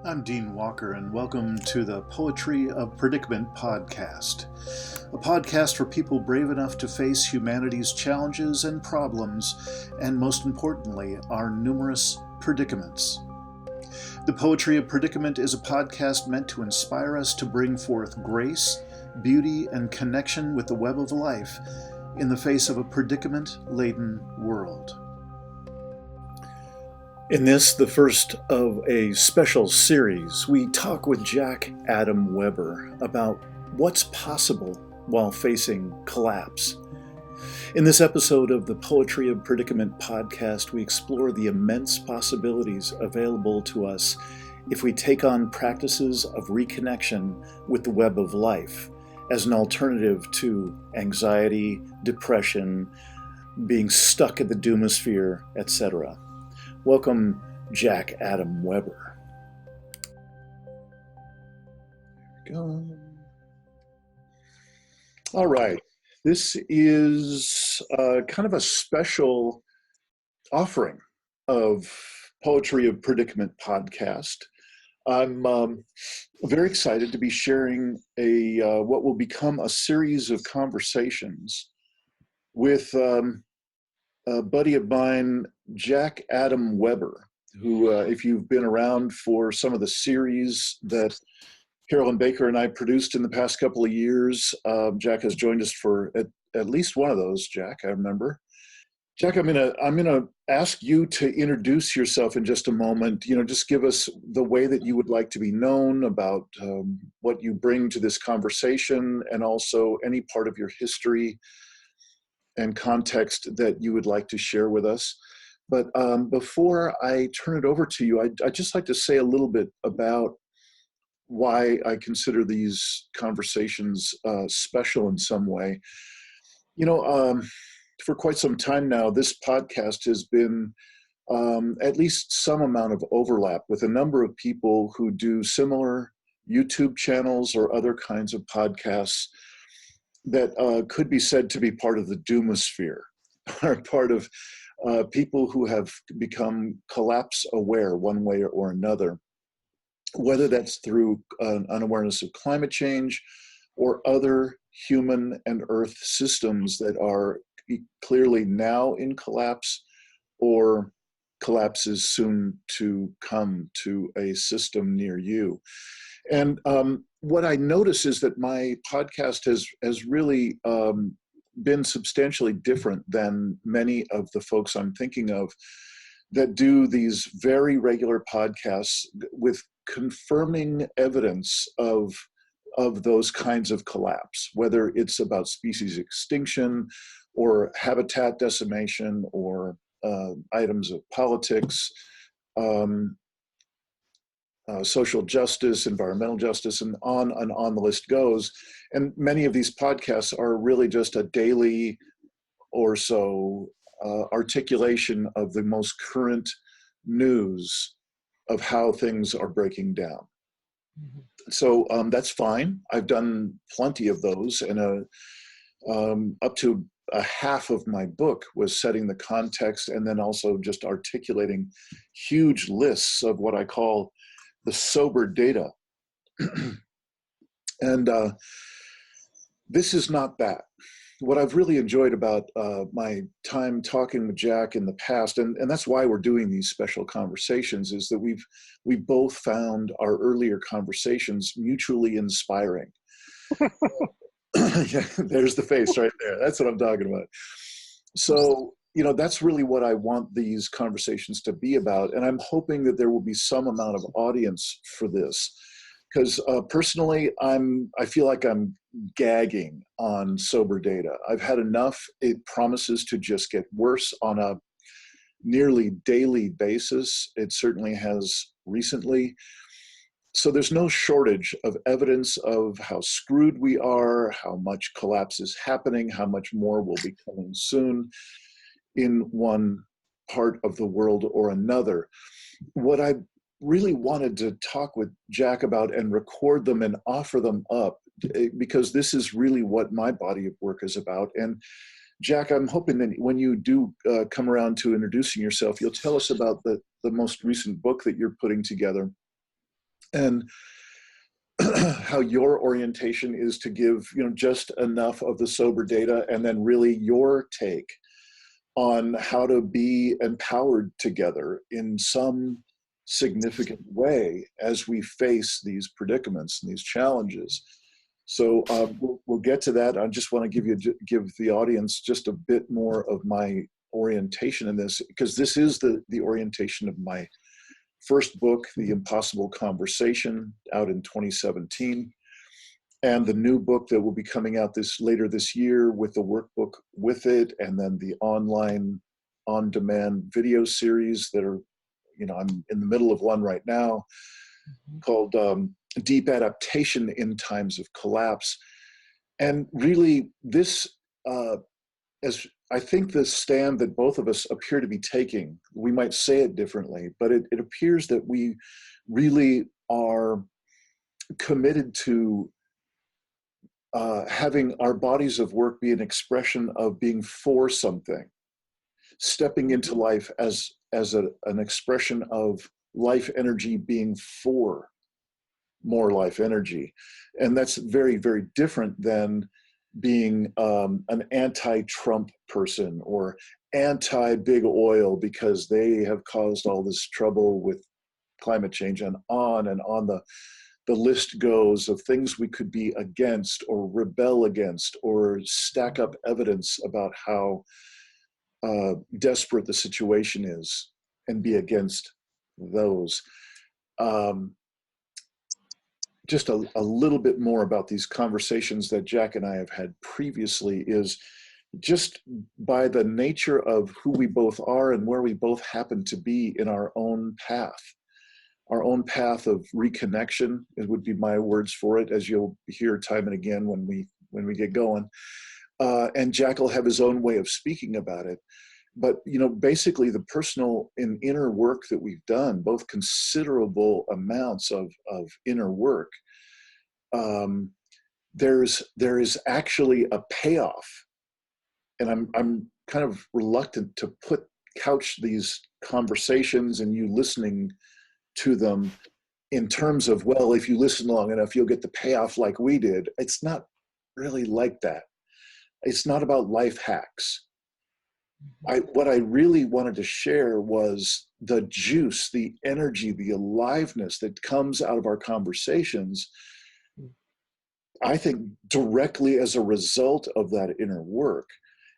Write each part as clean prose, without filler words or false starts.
I'm Dean Walker, and welcome to the Poetry of Predicament podcast, a podcast for people brave enough to face humanity's challenges and problems, and most importantly, our numerous predicaments. The Poetry of Predicament is a podcast meant to inspire us to bring forth grace, beauty, and connection with the web of life in the face of a predicament-laden world. In this, the first of a special series, we talk with Jack Adam Weber about what's possible while facing collapse. In this episode of the Poetry of Predicament podcast, we explore the immense possibilities available to us if we take on practices of reconnection with the web of life as an alternative to anxiety, depression, being stuck at the doomosphere, etc. Welcome, Jack Adam Weber. There we go. All right. This is kind of a special offering of Poetry of Predicament podcast. I'm very excited to be sharing what will become a series of conversations with a buddy of mine, Jack Adam Weber, who, if you've been around for some of the series that Carolyn Baker and I produced in the past couple of years, Jack has joined us for at least one of those. Jack, I remember. Jack, I'm gonna ask you to introduce yourself in just a moment. Just give us the way that you would like to be known, about what you bring to this conversation, and also any part of your history and context that you would like to share with us. But before I turn it over to you, I'd just like to say a little bit about why I consider these conversations special in some way. For quite some time now, this podcast has been at least some amount of overlap with a number of people who do similar YouTube channels or other kinds of podcasts that could be said to be part of the doomosphere, are part of people who have become collapse aware one way or another, whether that's through an unawareness of climate change or other human and earth systems that are clearly now in collapse, or collapse is soon to come to a system near you. And what I notice is that my podcast has really been substantially different than many of the folks I'm thinking of that do these very regular podcasts with confirming evidence of those kinds of collapse, whether it's about species extinction or habitat decimation or items of politics, social justice, environmental justice, and on the list goes. And many of these podcasts are really just a daily or so articulation of the most current news of how things are breaking down. Mm-hmm. So that's fine. I've done plenty of those, and up to a half of my book was setting the context and then also just articulating huge lists of what I call the sober data. And this is not that. What I've really enjoyed about my time talking with Jack in the past, and that's why we're doing these special conversations, is that we've both found our earlier conversations mutually inspiring. Yeah, there's the face right there. That's what I'm talking about. So, that's really what I want these conversations to be about. And I'm hoping that there will be some amount of audience for this. Because personally, I feel like I'm gagging on sober data. I've had enough. It promises to just get worse on a nearly daily basis. It certainly has recently. So there's no shortage of evidence of how screwed we are, how much collapse is happening, how much more will be coming soon in one part of the world or another. What I really wanted to talk with Jack about and record them and offer them up, because this is really what my body of work is about. And Jack, I'm hoping that when you do come around to introducing yourself, you'll tell us about the most recent book that you're putting together, and how your orientation is to give, just enough of the sober data, and then really your take on how to be empowered together in some significant way as we face these predicaments and these challenges. So we'll get to that. I just want to give the audience just a bit more of my orientation in this, because this is the orientation of my first book, The Impossible Conversation, out in 2017, and the new book that will be coming out later this year with the workbook with it, and then the online on-demand video series that are, I'm in the middle of one right now called Deep Adaptation in Times of Collapse. And really this, as I think the stand that both of us appear to be taking, we might say it differently, but it appears that we really are committed to having our bodies of work be an expression of being for something, stepping into life as an expression of life energy being for more life energy. And that's very, very different than being an anti-Trump person or anti-big oil because they have caused all this trouble with climate change, and on the list goes of things we could be against or rebel against or stack up evidence about how desperate the situation is and be against those. Just a little bit more about these conversations that Jack and I have had previously is just by the nature of who we both are and where we both happen to be in our own path of reconnection, it would be my words for it, as you'll hear time and again when we get going. And Jack will have his own way of speaking about it. But, basically the personal and inner work that we've done, both considerable amounts of inner work, there is actually a payoff. And I'm kind of reluctant to couch these conversations and you listening to them in terms of, well, if you listen long enough, you'll get the payoff like we did. It's not really like that. It's not about life hacks. What I really wanted to share was the juice, the energy, the aliveness that comes out of our conversations, I think directly as a result of that inner work.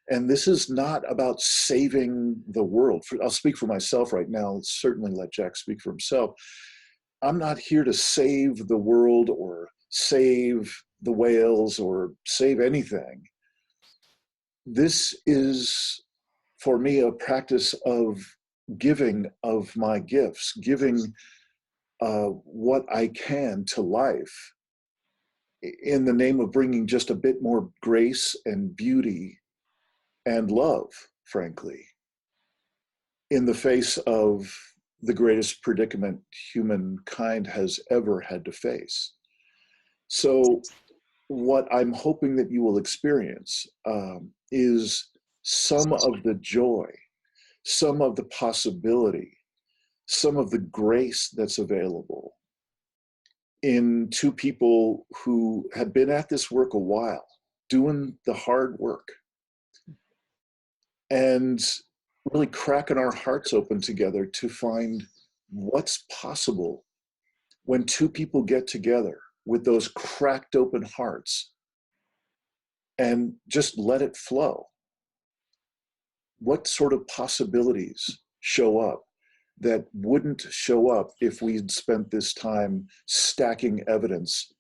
And this is not about saving the world. I'll speak for myself right now. Let's certainly let Jack speak for himself. I'm not here to save the world or save the whales or save anything. This is, for me, a practice of giving of my gifts, giving what I can to life in the name of bringing just a bit more grace and beauty and love, frankly, in the face of the greatest predicament humankind has ever had to face. So what I'm hoping that you will experience is some of the joy, some of the possibility, some of the grace that's available in two people who have been at this work a while, doing the hard work, and really cracking our hearts open together to find what's possible when two people get together with those cracked open hearts and just let it flow. What sort of possibilities show up that wouldn't show up if we'd spent this time stacking evidence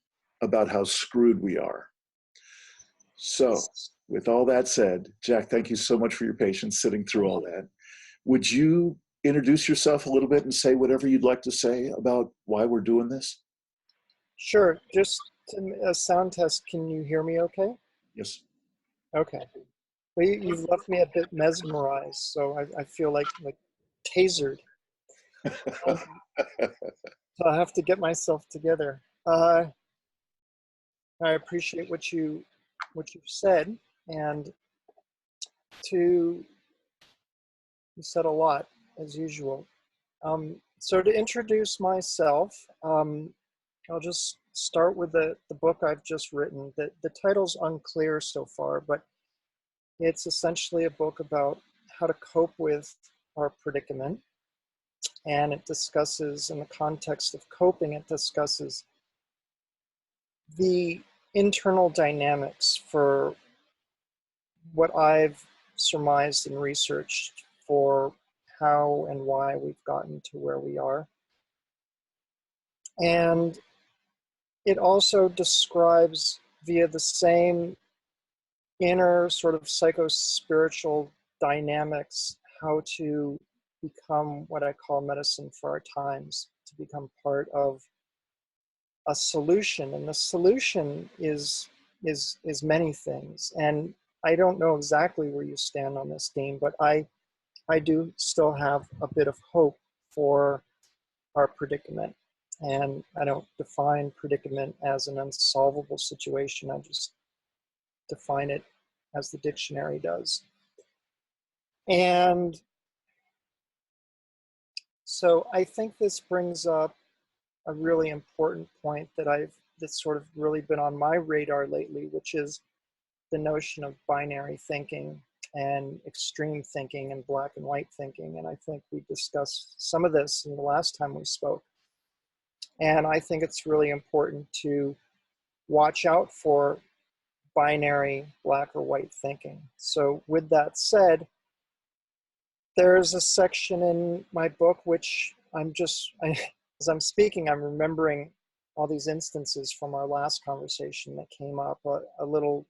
about how screwed we are? So, with all that said, Jack, thank you so much for your patience sitting through all that. Would you introduce yourself a little bit and say whatever you'd like to say about why we're doing this? Sure. Just a sound test. Can you hear me okay? Yes. Okay. Well, you've left me a bit mesmerized, so I feel like tasered. So I have to get myself together. I appreciate what you've said, and you said a lot as usual. So to introduce myself, I'll just start with the book I've just written. The title's unclear so far, but it's essentially a book about how to cope with our predicament. And it discusses, in the context of coping, it discusses the internal dynamics for what I've surmised and researched for how and why we've gotten to where we are. And it also describes via the same inner sort of psycho-spiritual dynamics how to become what I call medicine for our times, to become part of a solution. And the solution is many things. And I don't know exactly where you stand on this, Dean, but I do still have a bit of hope for our predicament. And I don't define predicament as an unsolvable situation. I just define it as the dictionary does. And so I think this brings up a really important point that's sort of really been on my radar lately, which is the notion of binary thinking and extreme thinking and black and white thinking. And I think we discussed some of this in the last time we spoke. And I think it's really important to watch out for binary black or white thinking. So with that said, there's a section in my book which as I'm speaking, I'm remembering all these instances from our last conversation that came up, a little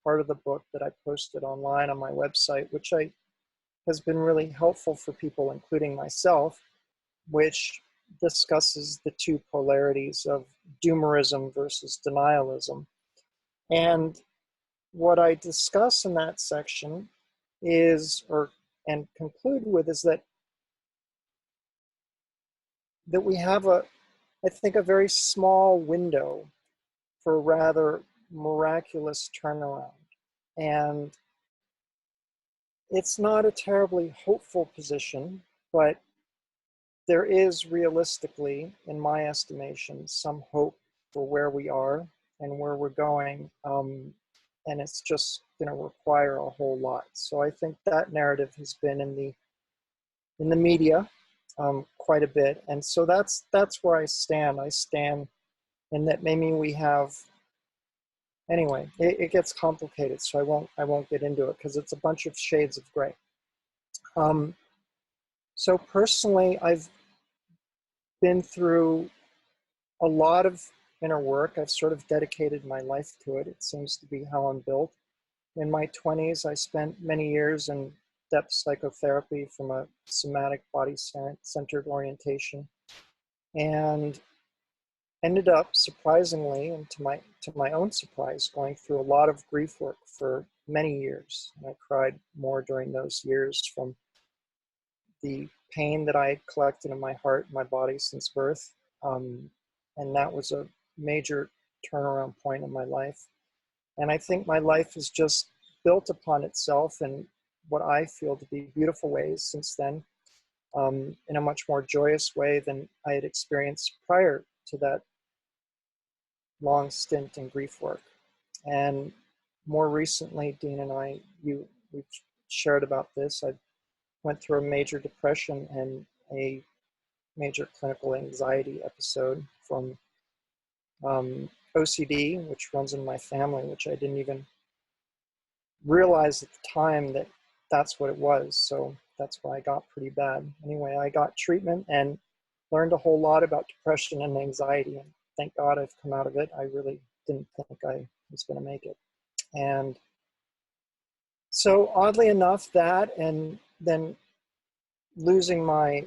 part of the book that I posted online on my website, which has been really helpful for people, including myself, which discusses the two polarities of doomerism versus denialism. And what I discuss in that section and conclude with is that we have I think, a very small window for a rather miraculous turnaround. And it's not a terribly hopeful position, but there is realistically, in my estimation, some hope for where we are and where we're going. And it's just going to require a whole lot. So I think that narrative has been in the media quite a bit. And so that's where I stand. I stand in that maybe we have, anyway, it gets complicated, so I won't get into it because it's a bunch of shades of gray. So personally, I've been through a lot of inner work. I've sort of dedicated my life to it. It seems to be how I'm built. In my 20s, I spent many years in depth psychotherapy from a somatic body-centered orientation, and ended up, surprisingly, and to my own surprise, going through a lot of grief work for many years. And I cried more during those years from the pain that I had collected in my heart and my body since birth. And that was a major turnaround point in my life. And I think my life has just built upon itself in what I feel to be beautiful ways since then, in a much more joyous way than I had experienced prior to that long stint in grief work. And more recently, Dean and we've shared about this. I went through a major depression and a major clinical anxiety episode from OCD, which runs in my family, which I didn't even realize at the time that that's what it was. So that's why I got pretty bad. Anyway, I got treatment and learned a whole lot about depression and anxiety. And thank God I've come out of it. I really didn't think I was going to make it. And so oddly enough, that, and then losing my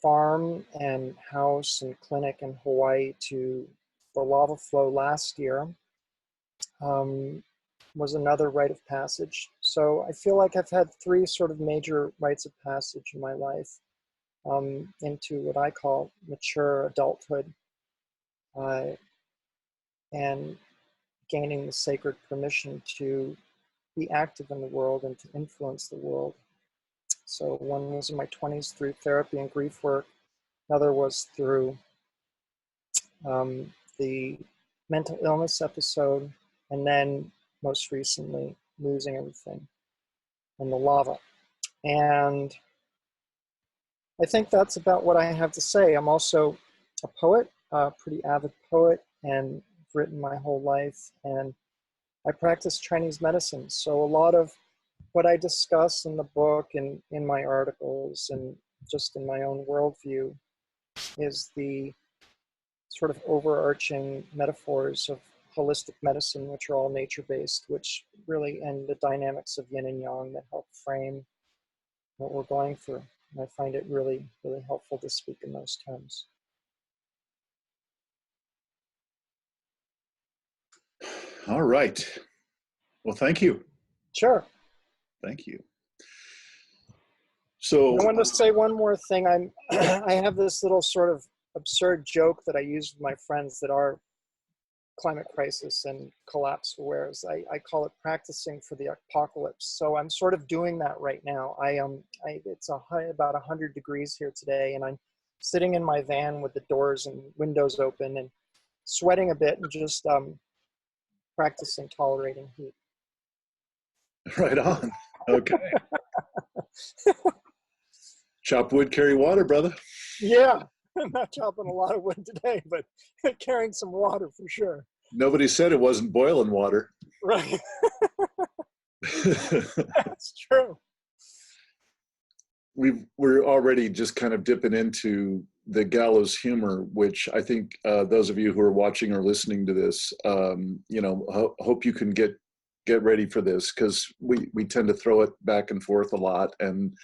farm and house and clinic in Hawaii to the lava flow last year was another rite of passage. So I feel like I've had three sort of major rites of passage in my life into what I call mature adulthood, and gaining the sacred permission to be active in the world and to influence the world. So one was in my 20s through therapy and grief work. Another was through the mental illness episode, and then most recently, losing everything in the lava. And I think that's about what I have to say. I'm also a poet, a pretty avid poet, and I've written my whole life, and I practice Chinese medicine. So a lot of what I discuss in the book and in my articles and just in my own worldview is the sort of overarching metaphors of holistic medicine, which are all nature-based, which really, and the dynamics of yin and yang that help frame what we're going through. And I find it really, really helpful to speak in those terms. All right. Well, thank you. Sure. Thank you. So I want to say one more thing. I have this little sort of absurd joke that I use with my friends that are climate crisis and collapse awares. I call it practicing for the apocalypse. So I'm sort of doing that right now. It's about 100 degrees here today, and I'm sitting in my van with the doors and windows open and sweating a bit and just practicing tolerating heat. right on. Okay. Chop wood, carry water, brother. Yeah, I'm not chopping a lot of wood today, but carrying some water for sure. Nobody said it wasn't boiling water. Right. That's true. We're already just kind of dipping into the gallows humor, which I think those of you who are watching or listening to this, hope you can get ready for this, because we tend to throw it back and forth a lot, and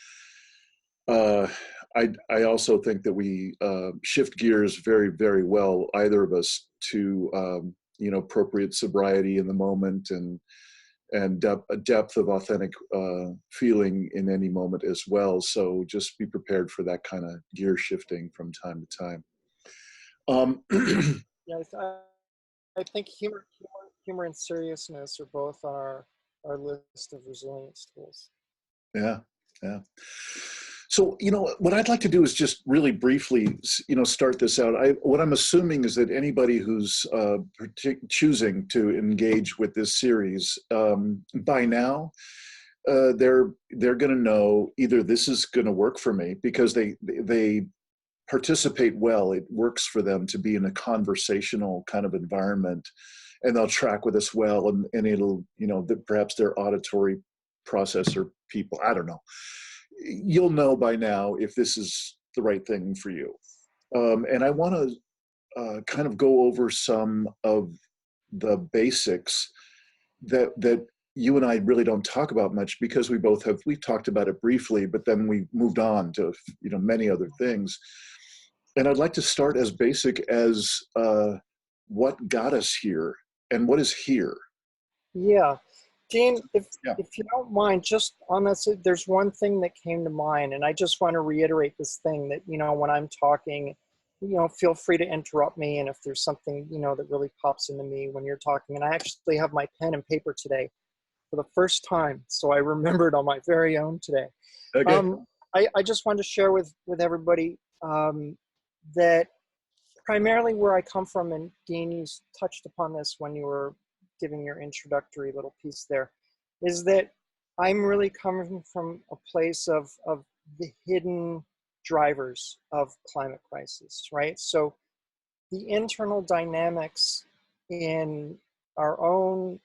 I also think that we shift gears very, very well, either of us, to appropriate sobriety in the moment and a depth of authentic feeling in any moment as well. So just be prepared for that kind of gear shifting from time to time. Yeah, I think humor and seriousness are both on our list of resilience tools. Yeah, yeah. So, what I'd like to do is just really briefly, start this out. What I'm assuming is that anybody who's choosing to engage with this series, by now, they're going to know either this is going to work for me because they participate well. It works for them to be in a conversational kind of environment, and they'll track with us well, and it'll, perhaps their auditory processor people, I don't know. You'll know by now if this is the right thing for you. And I want to kind of go over some of the basics that you and I really don't talk about much, because we've talked about it briefly, but then we moved on to many other things. And I'd like to start as basic as what got us here and what is here. Yeah. Dean, if Yeah. you don't mind, just on this, there's one thing that came to mind, and I just want to reiterate this thing that, when I'm talking, feel free to interrupt me, and if there's something, that really pops into me when you're talking. And I actually have my pen and paper today for the first time, so I remembered on my very own today. Okay. I just wanted to share with everybody that primarily where I come from, and Dean, you touched upon this when you were giving your introductory little piece there, is that I'm really coming from a place of the hidden drivers of climate crisis, right? So the internal dynamics in our own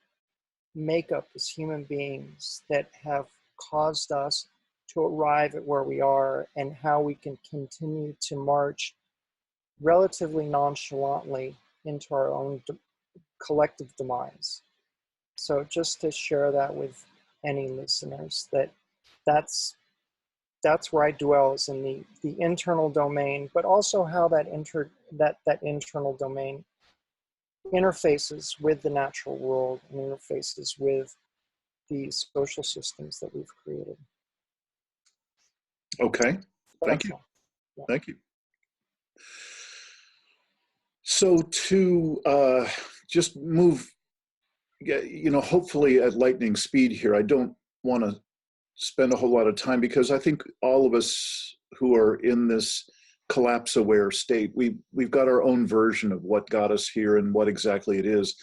makeup as human beings that have caused us to arrive at where we are, and how we can continue to march relatively nonchalantly into our own collective demise. So just to share that with any listeners, that's where I dwell, is in the internal domain, but also how that internal domain interfaces with the natural world and interfaces with the social systems that we've created. Okay. Thank you. Yeah. Thank you. So to just move, hopefully at lightning speed here, I don't want to spend a whole lot of time, because I think all of us who are in this collapse aware state. We've got our own version of what got us here and what exactly it is.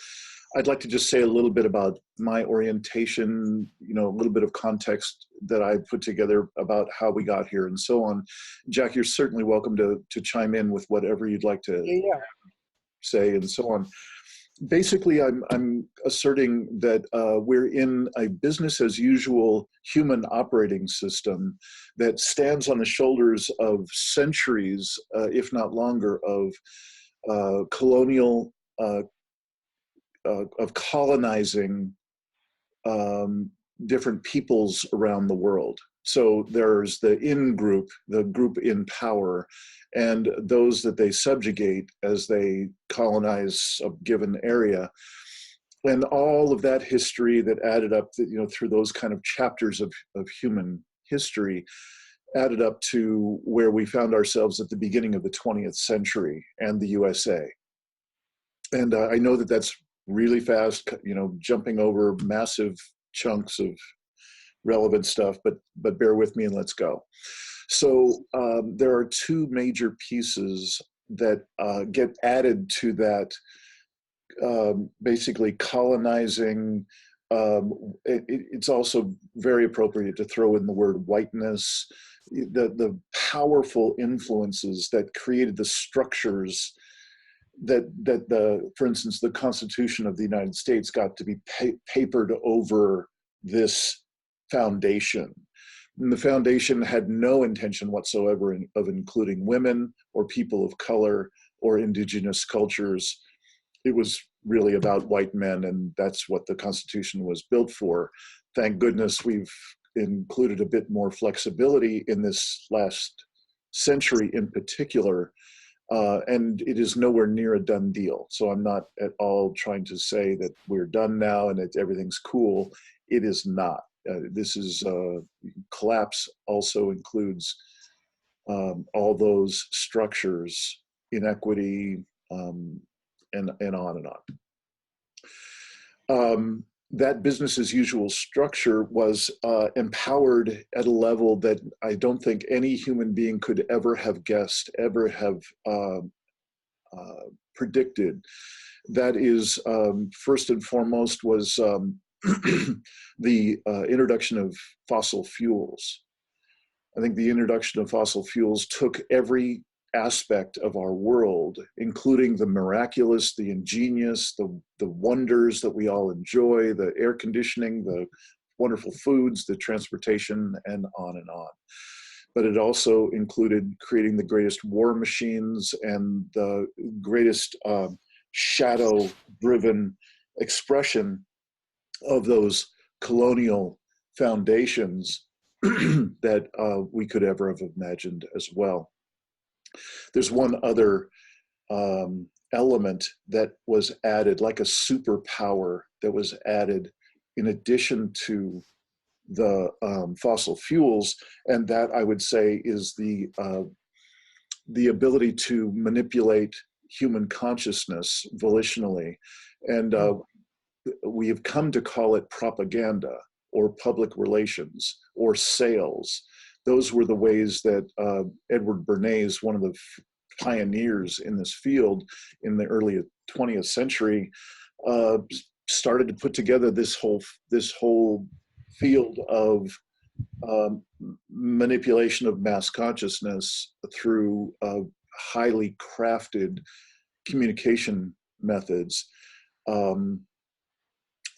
I'd like to just say a little bit about my orientation, a little bit of context that I put together about how we got here and so on. Jack, you're certainly welcome to chime in with whatever you'd like to say and so on. Basically, I'm asserting that we're in a business as usual human operating system that stands on the shoulders of centuries, if not longer, of colonial, of colonizing different peoples around the world. So there's the in-group, the group in power, and those that they subjugate as they colonize a given area. And all of that history that added up, through those kind of chapters of human history, added up to where we found ourselves at the beginning of the 20th century and the USA. And I know that that's really fast, jumping over massive chunks of relevant stuff, but bear with me and let's go. So there are two major pieces that get added to that, basically colonizing. It's also very appropriate to throw in the word whiteness, the powerful influences that created the structures that for instance, the Constitution of the United States got to be papered over this foundation. And the foundation had no intention whatsoever of including women or people of color or indigenous cultures. It was really about white men, and that's what the Constitution was built for. Thank goodness we've included a bit more flexibility in this last century in particular, and it is nowhere near a done deal. So I'm not at all trying to say that we're done now and that everything's cool. It is not. This is collapse also includes all those structures, inequity, and on and on. That business as usual structure was empowered at a level that I don't think any human being could ever have guessed, ever have predicted. That is, first and foremost, was the introduction of fossil fuels. I think the introduction of fossil fuels took every aspect of our world, including the miraculous, the ingenious, the wonders that we all enjoy, the air conditioning, the wonderful foods, the transportation, and on and on. But it also included creating the greatest war machines and the greatest shadow-driven expression of those colonial foundations that we could ever have imagined as well. There's one other element that was added, like a superpower that was added in addition to the fossil fuels, and that I would say is the ability to manipulate human consciousness volitionally. And we have come to call it propaganda or public relations or sales. Those were the ways that Edward Bernays, one of the pioneers in this field in the early 20th century, started to put together this whole field of manipulation of mass consciousness through highly crafted communication methods.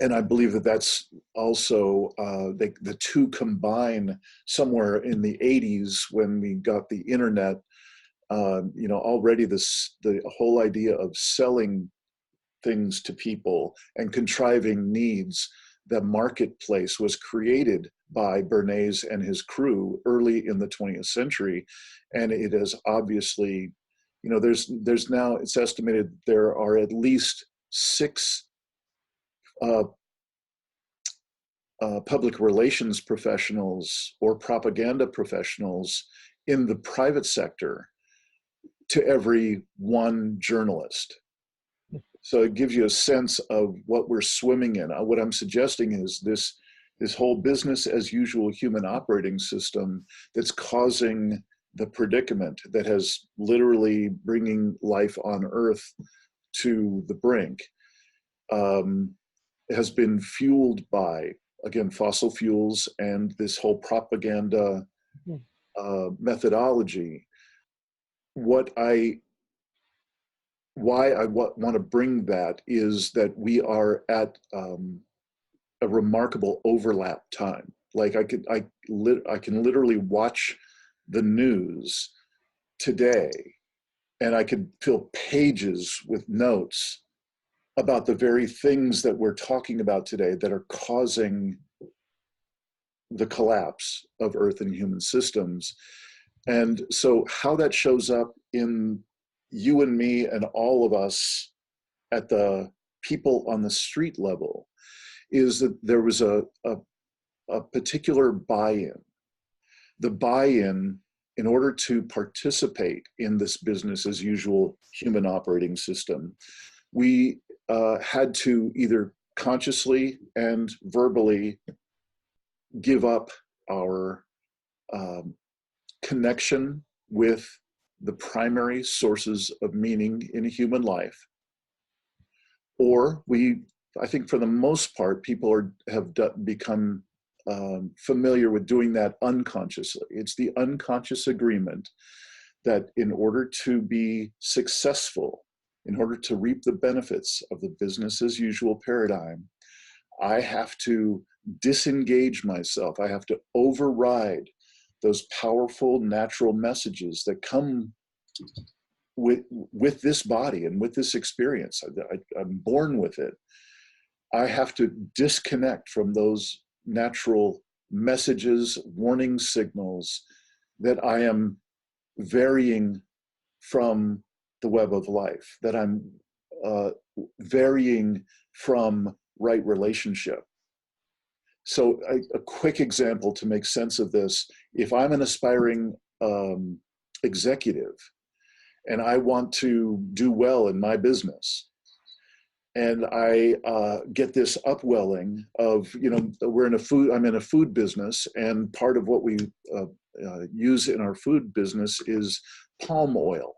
And I believe that that's also, the two combine somewhere in the 80s when we got the internet. Already the whole idea of selling things to people and contriving needs, the marketplace was created by Bernays and his crew early in the 20th century. And it is obviously, there's now, it's estimated there are at least 6 public relations professionals or propaganda professionals in the private sector to every one journalist. So it gives you a sense of what we're swimming in. What I'm suggesting is this whole business as usual human operating system that's causing the predicament that has literally bringing life on Earth to the brink, has been fueled by, again, fossil fuels and this whole propaganda methodology. Why I want to bring that is that we are at a remarkable overlap time. Like I can literally watch the news today, and I could fill pages with notes about the very things that we're talking about today that are causing the collapse of Earth and human systems. And so how that shows up in you and me and all of us at the people on the street level is that there was a particular buy-in. The buy-in, in order to participate in this business as usual human operating system, we had to either consciously and verbally give up our connection with the primary sources of meaning in human life, or I think for the most part, people have become familiar with doing that unconsciously. It's the unconscious agreement that in order to be successful, in order to reap the benefits of the business as usual paradigm, I have to disengage myself. I have to override those powerful natural messages that come with this body and with this experience. I'm born with it. I have to disconnect from those natural messages, warning signals that I am varying from the web of life, that I'm varying from right relationship. So a quick example to make sense of this: if I'm an aspiring executive and I want to do well in my business, and I get this upwelling of, I'm in a food business, and part of what we use in our food business is palm oil.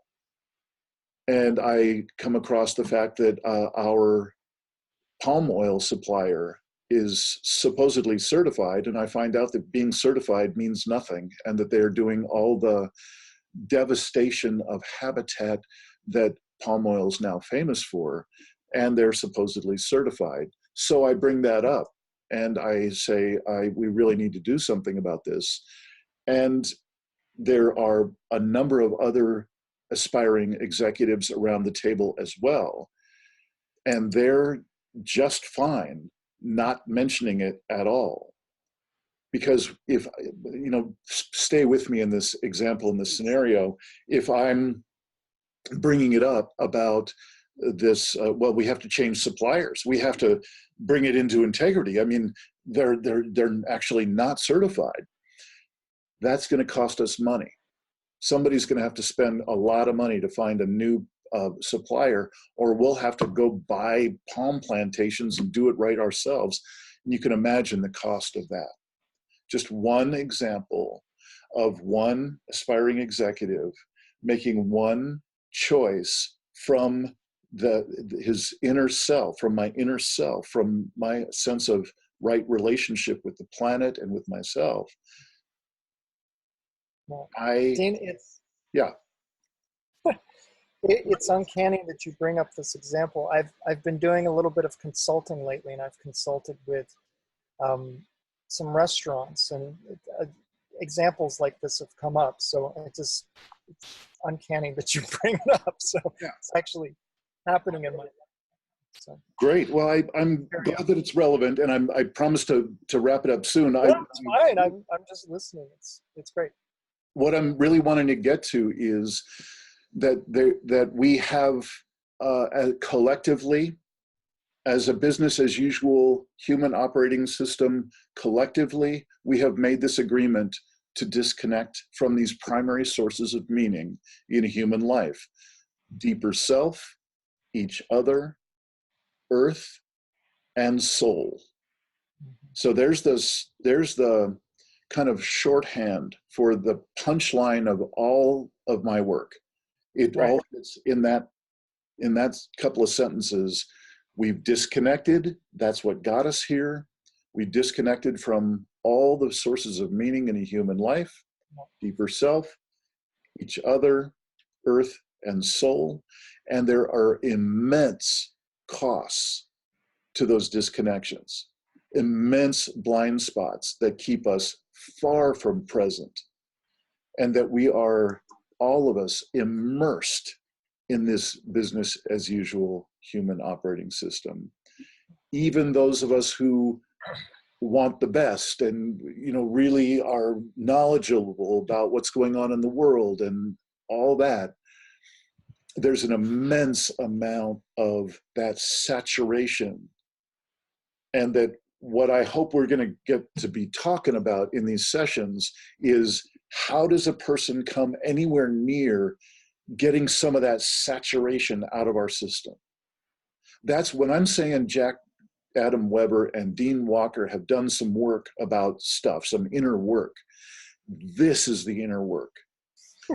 And I come across the fact that our palm oil supplier is supposedly certified, and I find out that being certified means nothing, and that they're doing all the devastation of habitat that palm oil is now famous for, and they're supposedly certified. So I bring that up and I say, we really need to do something about this. And there are a number of other aspiring executives around the table as well, and they're just fine not mentioning it at all. Because if, stay with me in this example, in this scenario, if I'm bringing it up about this, we have to change suppliers, we have to bring it into integrity. I mean, they're actually not certified. That's going to cost us money. Somebody's going to have to spend a lot of money to find a new supplier, or we'll have to go buy palm plantations and do it right ourselves. And you can imagine the cost of that. Just one example of one aspiring executive making one choice from his inner self, from my inner self, from my sense of right relationship with the planet and with myself. Well, Dean, yeah. It's uncanny that you bring up this example. I've been doing a little bit of consulting lately, and I've consulted with some restaurants, and examples like this have come up. So it's uncanny that you bring it up. So yeah. It's actually happening in my life. So. Great. Well, I'm glad that it's relevant, and I promise to wrap it up soon. Yeah, it's fine. I'm just listening. It's great. What I'm really wanting to get to is that we have collectively, as a business as usual human operating system, collectively, we have made this agreement to disconnect from these primary sources of meaning in human life: deeper self, each other, earth, and soul. So there's the kind of shorthand for the punchline of all of my work. It Right. all fits in that couple of sentences. We've disconnected. That's what got us here. We disconnected from all the sources of meaning in a human life, deeper self, each other, earth, and soul. And there are immense costs to those disconnections, immense blind spots that keep us far from present, and that we are, all of us, immersed in this business as usual human operating system. Even those of us who want the best and, you know, really are knowledgeable about what's going on in the world and all that, there's an immense amount of that saturation. And that what I hope we're going to get to be talking about in these sessions is, how does a person come anywhere near getting some of that saturation out of our system? That's when I'm saying Jack Adam Weber and Dean Walker have done some work about stuff, some inner work. This is the inner work.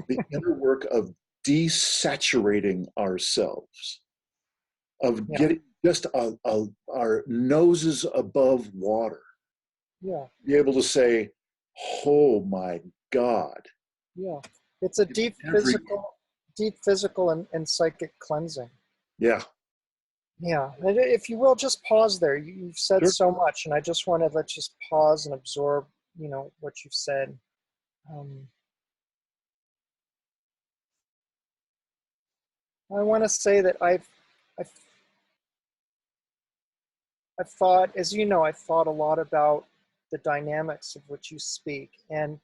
The inner work of desaturating ourselves, of getting just our noses above water. Yeah. Be able to say, oh my God. Yeah. It's a deep physical and psychic cleansing. Yeah. Yeah. And if you will, just pause there. You've said Sure. so much, and I just want to let's just pause and absorb, you know, what you've said. I want to say that I've I've thought, as you know, I've thought a lot about the dynamics of which you speak, and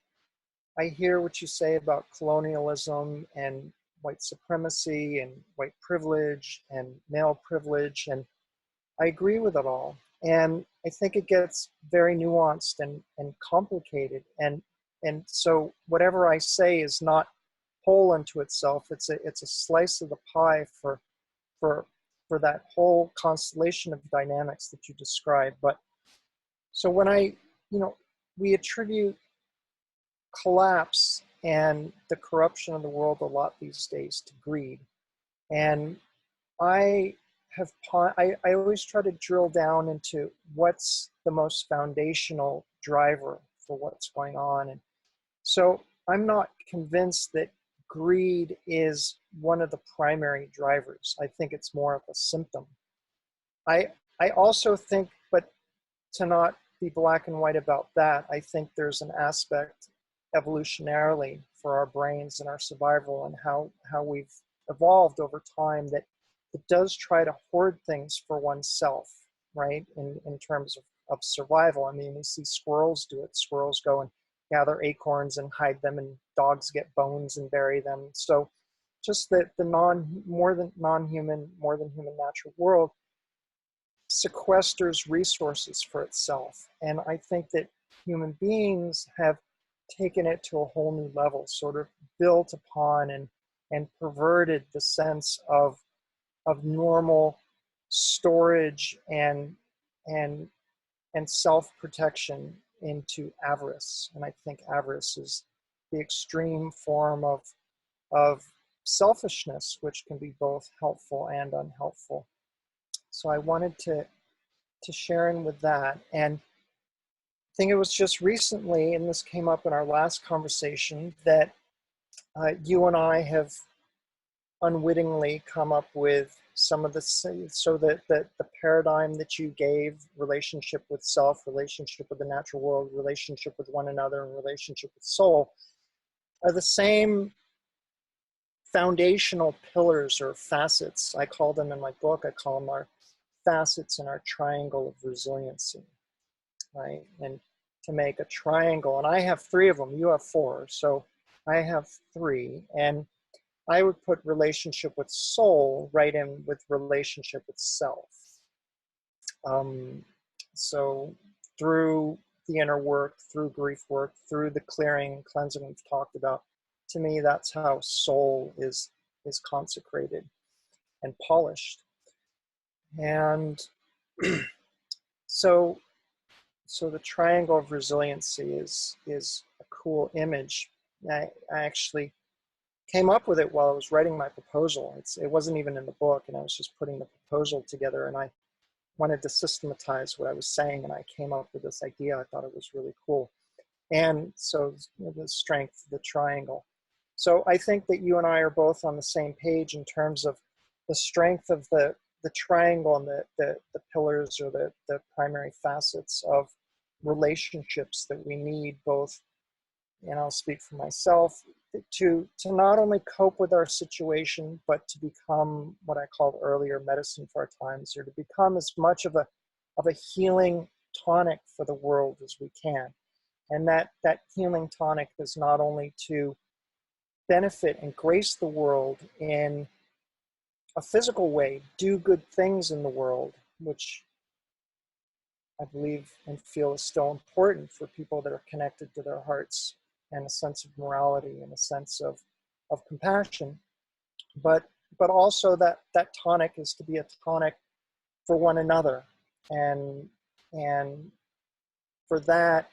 I hear what you say about colonialism and white supremacy and white privilege and male privilege, and I agree with it all. And I think it gets very nuanced and complicated. And so whatever I say is not whole unto itself. It's a slice of the pie for for that whole constellation of dynamics that you described. But so when we attribute collapse and the corruption of the world a lot these days to greed. And I I always try to drill down into what's the most foundational driver for what's going on. And so I'm not convinced that greed is one of the primary drivers. I think it's more of a symptom. I I also think, but to not be black and white about that, I think there's an aspect evolutionarily for our brains and our survival and how we've evolved over time that it does try to hoard things for oneself, right? In terms of survival. I mean, we see squirrels do it. Squirrels go and gather acorns and hide them, and dogs get bones and bury them. So just that the more than human natural world sequesters resources for itself. And I think that human beings have taken it to a whole new level, sort of built upon and perverted the sense of normal storage and self-protection into avarice. And I think avarice is the extreme form of selfishness, which can be both helpful and unhelpful. So I wanted to share in with that. And I think it was just recently, and this came up in our last conversation, that you and I have unwittingly come up with some of the, so that the paradigm that you gave, relationship with self, relationship with the natural world, relationship with one another, and relationship with soul, are the same foundational pillars or facets. I call them in my book, I call them our facets in our triangle of resiliency, right? And to make a triangle, and I have three of them, you have four, so I have three, and I would put relationship with soul right in with relationship with self. So through the inner work, through grief work, through the clearing and cleansing we've talked about, to me, that's how soul is consecrated and polished. And so so the triangle of resiliency is a cool image. I actually came up with it while I was writing my proposal. It wasn't even in the book, and I was just putting the proposal together, and I wanted to systematize what I was saying, and I came up with this idea. I thought it was really cool. And so the strength of the triangle. So I think that you and I are both on the same page in terms of the strength of the triangle and the pillars or the primary facets of relationships that we need both, and I'll speak for myself, to not only cope with our situation, but to become what I called earlier medicine for our times, or to become as much of a healing tonic for the world as we can. And that healing tonic is not only to benefit and grace the world in a physical way, do good things in the world, which I believe and feel is still important for people that are connected to their hearts and a sense of morality and a sense of compassion. But also that tonic is to be a tonic for one another. And for that,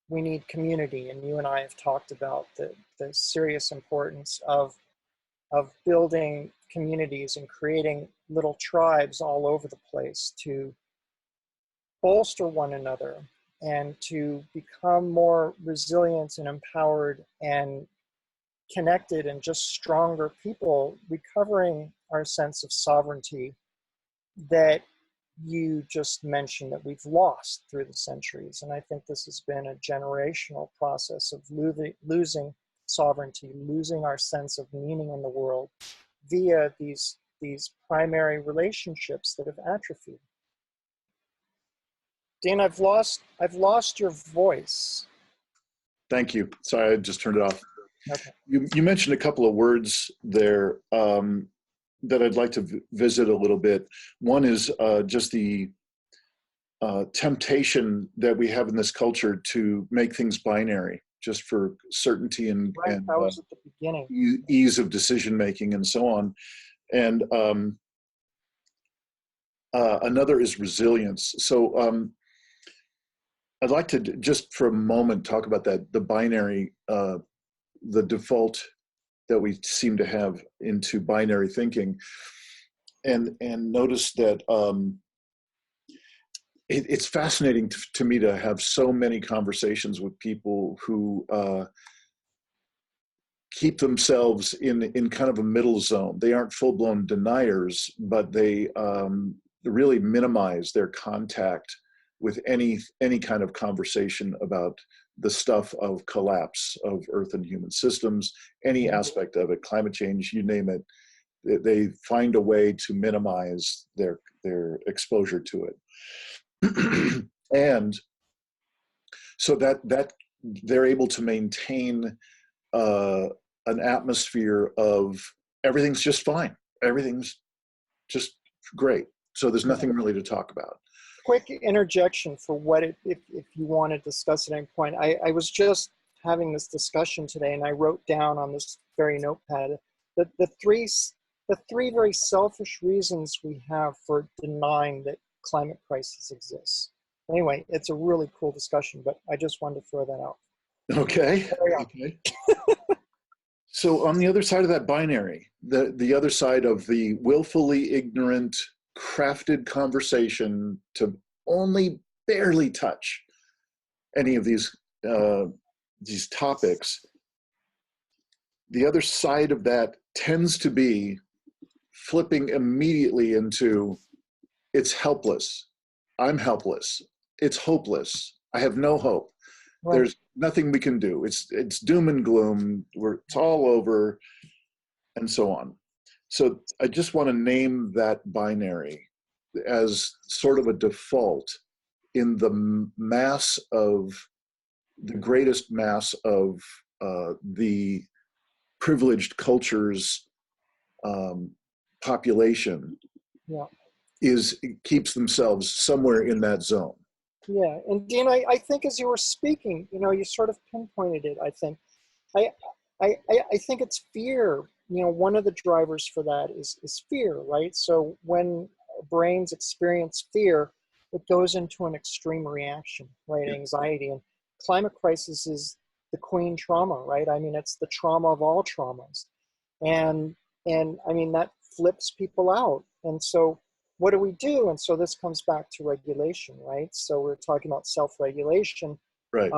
we need community. And you and I have talked about the serious importance of building communities and creating little tribes all over the place to bolster one another and to become more resilient and empowered and connected and just stronger people, recovering our sense of sovereignty that you just mentioned that we've lost through the centuries. And I think this has been a generational process of losing sovereignty, losing our sense of meaning in the world via these primary relationships that have atrophied. Dean, I've lost your voice. Thank you. Sorry, I just turned it off. Okay. You mentioned a couple of words there that I'd like to visit a little bit. One is just the temptation that we have in this culture to make things binary, just for certainty and, right, and that was at the beginning. Ease of decision making and so on. And another is resilience. So I'd like to just for a moment talk about that, the binary, the default that we seem to have into binary thinking, and notice that it's fascinating to me to have so many conversations with people who keep themselves in kind of a middle zone. They aren't full-blown deniers, but they really minimize their contact with any kind of conversation about the stuff of collapse of Earth and human systems, any aspect of it, climate change, you name it. They find a way to minimize their exposure to it. And so that they're able to maintain an atmosphere of everything's just fine, everything's just great, so there's nothing really to talk about. Quick interjection for what if you want to discuss at any point. I was just having this discussion today, and I wrote down on this very notepad the three very selfish reasons we have for denying that climate crisis exists. Anyway, it's a really cool discussion, but I just wanted to throw that out. Okay. Okay. So on the other side of that binary, the other side of the willfully ignorant, crafted conversation to only barely touch any of these topics, the other side of that tends to be flipping immediately into, it's helpless. I'm helpless. It's hopeless. I have no hope. Right. There's nothing we can do. It's doom and gloom. It's all over, and so on. So I just want to name that binary as sort of a default in the mass of the greatest mass of the privileged culture's population. Yeah. Keeps themselves somewhere in that zone. Yeah, and Dean, I think as you were speaking, you sort of pinpointed it. I think, I think it's fear. One of the drivers for that is fear, right? So when brains experience fear, it goes into an extreme reaction, right? Yeah. Anxiety. And climate crisis is the queen trauma, right? I mean, it's the trauma of all traumas. And, and I mean, that flips people out. And so what do we do? And so this comes back to regulation, right? So we're talking about self-regulation Right.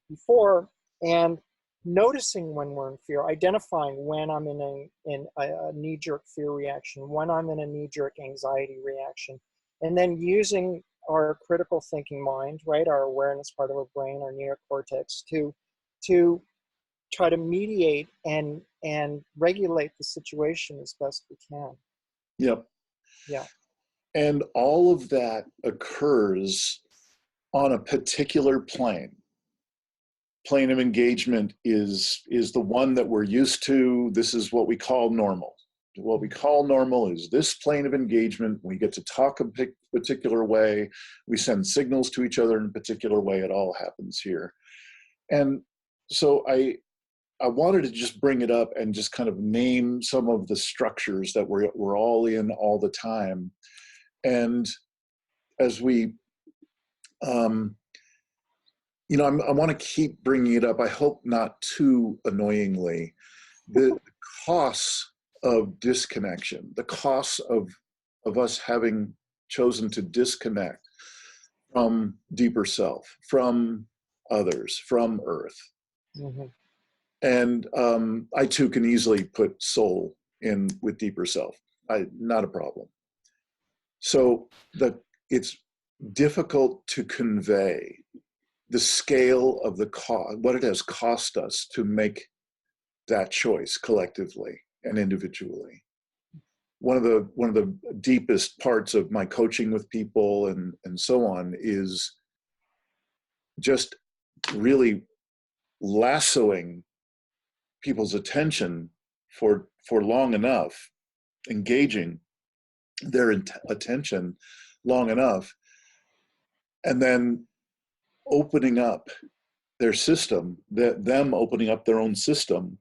before, and noticing when we're in fear, identifying when I'm in a knee-jerk fear reaction, when I'm in a knee-jerk anxiety reaction, and then using our critical thinking mind, right, our awareness part of our brain, our neocortex, to try to mediate and regulate the situation as best we can. Yep. Yeah. And all of that occurs on a particular plane. Plane of engagement is the one that we're used to. This is what we call normal. What we call normal is this plane of engagement. We get to talk a particular way. We send signals to each other in a particular way. It all happens here. And so I wanted to just bring it up and just kind of name some of the structures that we're all in all the time. And as we, I want to keep bringing it up. I hope not too annoyingly. The costs of disconnection, the costs of us having chosen to disconnect from deeper self, from others, from Earth. Mm-hmm. And I too can easily put soul in with deeper self. Not a problem. So it's difficult to convey the scale of the cost, what it has cost us to make that choice collectively and individually. One of the deepest parts of my coaching with people and so on is just really lassoing people's attention for long enough, engaging their attention long enough, and then opening up their system, them opening up their own system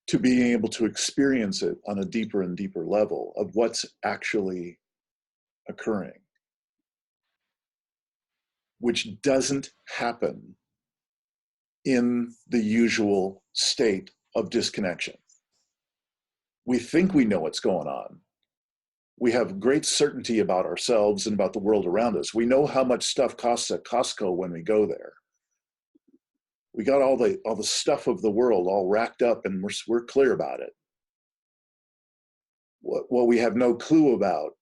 to being able to experience it on a deeper and deeper level of what's actually occurring, which doesn't happen in the usual state of disconnection. We think we know what's going on. We have great certainty about ourselves and about the world around us. We know how much stuff costs at Costco when we go there. We got all the stuff of the world all racked up, and we're clear about it. What we have no clue about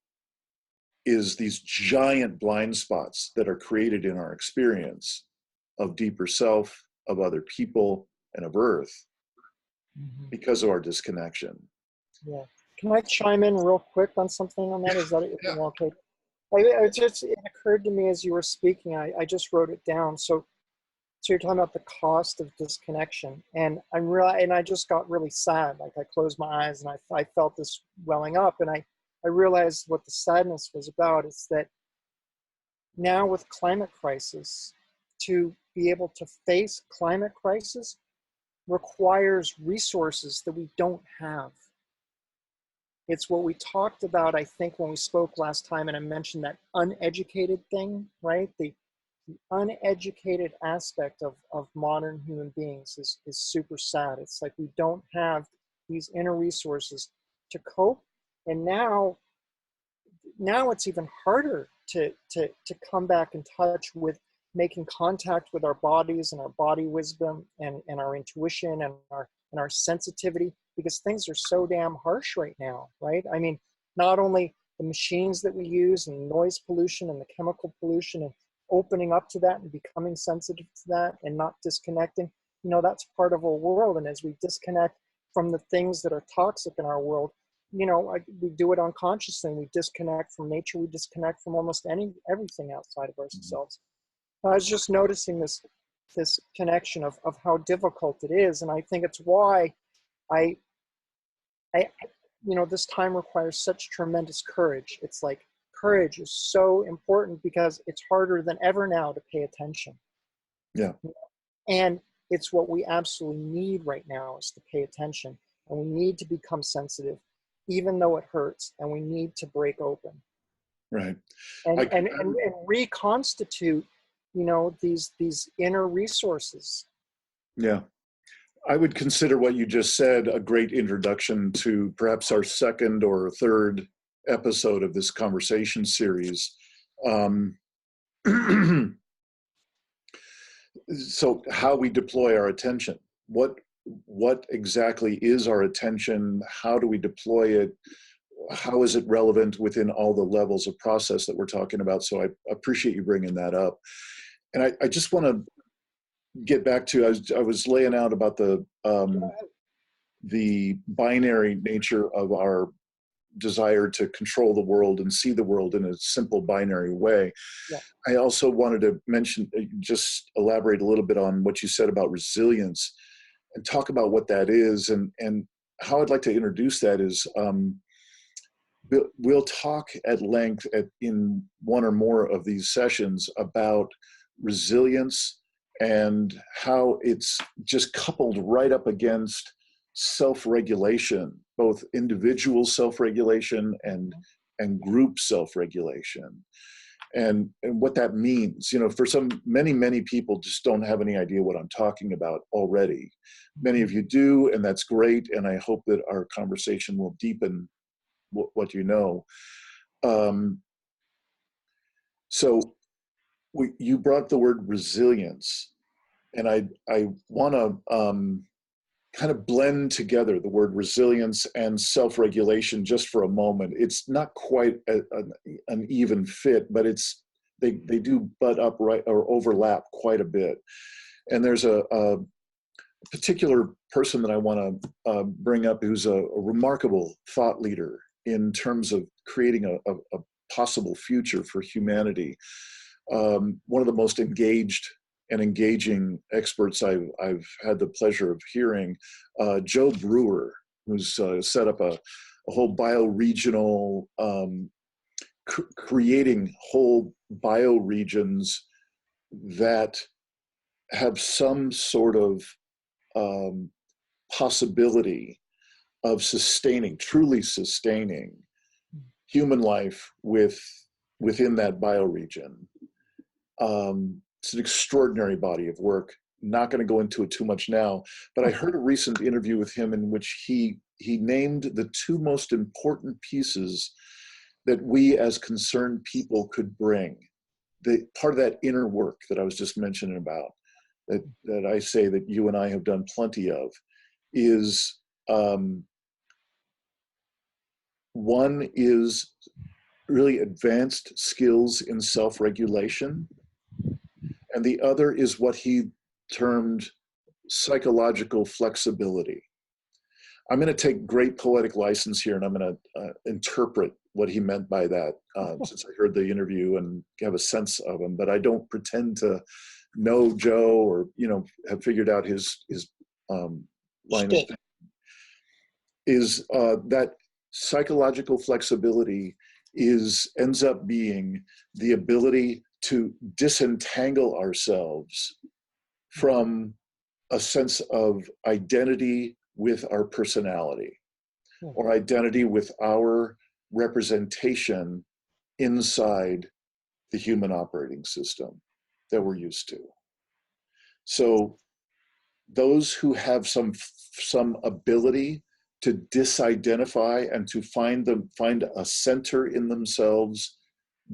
is these giant blind spots that are created in our experience of deeper self, of other people, and of Earth because of our disconnection. Yeah. Can I chime in real quick on something on that? Is that Yeah. okay? It occurred to me as you were speaking. I just wrote it down. So you're talking about the cost of disconnection, and I just got really sad. Like I closed my eyes and I felt this welling up, and I realized what the sadness was about. It's that now with climate crisis, to be able to face climate crisis requires resources that we don't have. It's what we talked about, I think, when we spoke last time, and I mentioned that uneducated thing, right? The uneducated aspect of modern human beings is super sad. It's like we don't have these inner resources to cope. And now it's even harder to come back in touch with making contact with our bodies and our body wisdom and our intuition and our sensitivity, because things are so damn harsh right now, right? I mean, not only the machines that we use and noise pollution and the chemical pollution and opening up to that and becoming sensitive to that and not disconnecting, that's part of our world. And as we disconnect from the things that are toxic in our world, we do it unconsciously. We disconnect from nature. We disconnect from almost everything outside of ourselves. I was just noticing this connection of how difficult it is. And I think it's why I this time requires such tremendous courage. It's like courage is so important because it's harder than ever now to pay attention. Yeah. And it's what we absolutely need right now is to pay attention. And we need to become sensitive, even though it hurts, and we need to break open. Right. and I, and and, and reconstitute, these inner resources. yeah. I would consider what you just said a great introduction to perhaps our second or third episode of this conversation series. Um, so how we deploy our attention. What exactly is our attention? How do we deploy it? How is it relevant within all the levels of process that we're talking about? So I appreciate you bringing that up. And I just want to get back to, I was laying out about the binary nature of our desire to control the world and see the world in a simple binary way. Yeah. I also wanted to mention, just elaborate a little bit on what you said about resilience and talk about what that is. And how I'd like to introduce that is, we'll talk at length in one or more of these sessions about resilience and how it's just coupled right up against self-regulation, both individual self-regulation and group self-regulation. And what that means, for many people just don't have any idea what I'm talking about already. Many of you do, and that's great. And I hope that our conversation will deepen what you know. So you brought the word resilience, and I want to kind of blend together the word resilience and self-regulation just for a moment. It's not quite an even fit, but they do butt up right or overlap quite a bit. And there's a particular person that I want to bring up who's a remarkable thought leader in terms of creating a possible future for humanity. One of the most engaged and engaging experts I've had the pleasure of hearing, Joe Brewer, who's set up a whole bioregional, creating whole bioregions that have some sort of possibility of truly sustaining human life within that bioregion. It's an extraordinary body of work. Not going to go into it too much now, but I heard a recent interview with him in which he named the two most important pieces that we as concerned people could bring. The part of that inner work that I was just mentioning about, that I say that you and I have done plenty of, is one is really advanced skills in self-regulation, and the other is what he termed psychological flexibility. I'm going to take great poetic license here, and I'm going to interpret what he meant by that, since I heard the interview and have a sense of him, but I don't pretend to know Joe or have figured out his line of thinking. Is that psychological flexibility ends up being the ability to disentangle ourselves from a sense of identity with our personality, or identity with our representation inside the human operating system that we're used to. So those who have some ability to disidentify and to find a center in themselves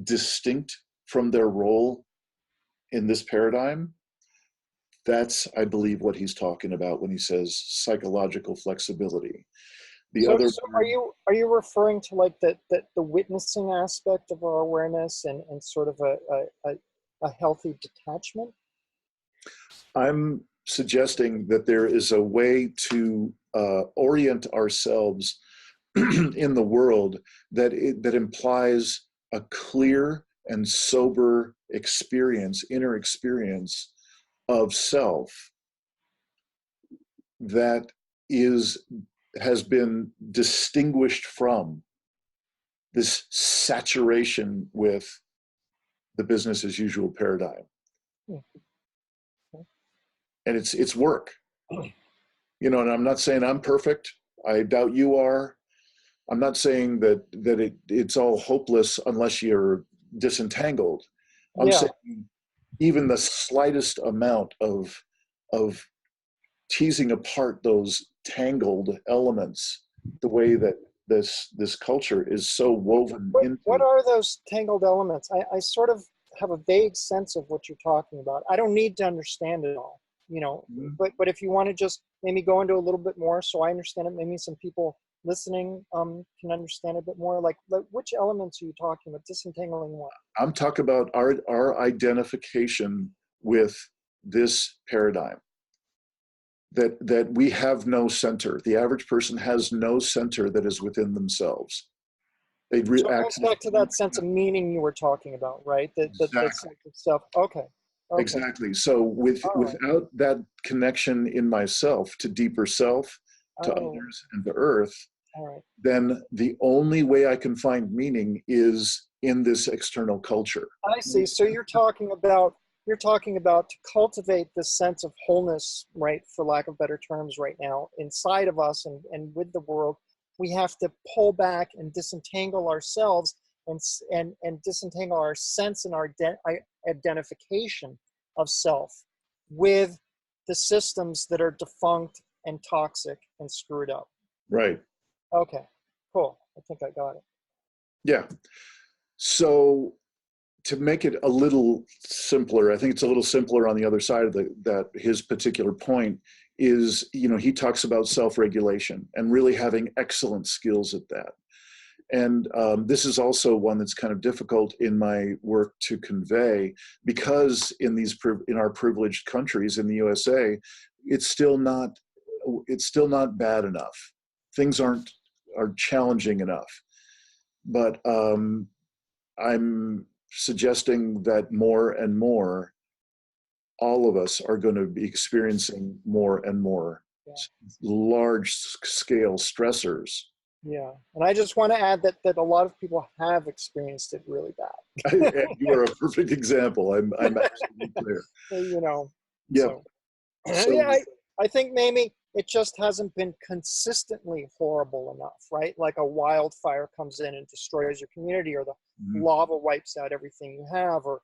distinct from their role in this paradigm, that's, I believe, what he's talking about when he says psychological flexibility. So are you referring to like the witnessing aspect of our awareness and sort of a healthy detachment? I'm suggesting that there is a way to orient ourselves in the world that implies a clear and sober inner experience of self that has been distinguished from this saturation with the business as usual paradigm. And it's work. And I'm not saying I'm perfect. I doubt you are. I'm not saying that it's all hopeless unless you're disentangled. I'm Yeah. saying even the slightest amount of teasing apart those tangled elements, the way that this culture is so woven What into. are those tangled elements? I sort of have a vague sense of what you're talking about. I don't need to understand it all, you know, Mhm. but if you want to just maybe go into a little bit more so I understand it, maybe some people listening can understand a bit more. Like which elements are you talking about? Disentangling what? I'm talking about our identification with this paradigm, that we have no center. The average person has no center that is within themselves. They So it goes access back to that sense of meaning you were talking about, right? That exactly. sense of self. Okay. Okay. Exactly. So All right. without that connection in myself to deeper self, to Oh, others, and to earth, all right. then the only way I can find meaning is in this external culture. I see. So you're talking about to cultivate this sense of wholeness, right, for lack of better terms right now, inside of us and with the world, we have to pull back and disentangle ourselves and disentangle our sense and our identification of self with the systems that are defunct and toxic and screwed up. Right. Okay, cool. I think I got it. Yeah. So to make it a little simpler, I think it's a little simpler on the other side of that his particular point is, he talks about self-regulation and really having excellent skills at that. And this is also one that's kind of difficult in my work to convey, because in our privileged countries in the USA, it's still not bad enough. Things are challenging enough. But I'm suggesting that more and more, all of us are going to be experiencing more and more Yeah. large scale stressors. Yeah, and I just want to add that a lot of people have experienced it really And bad. you are a perfect example. I'm absolutely clear. You know, Yep. so So yeah, I think maybe it just hasn't been consistently horrible enough, right? Like a wildfire comes in and destroys your community, or the lava wipes out everything you have, or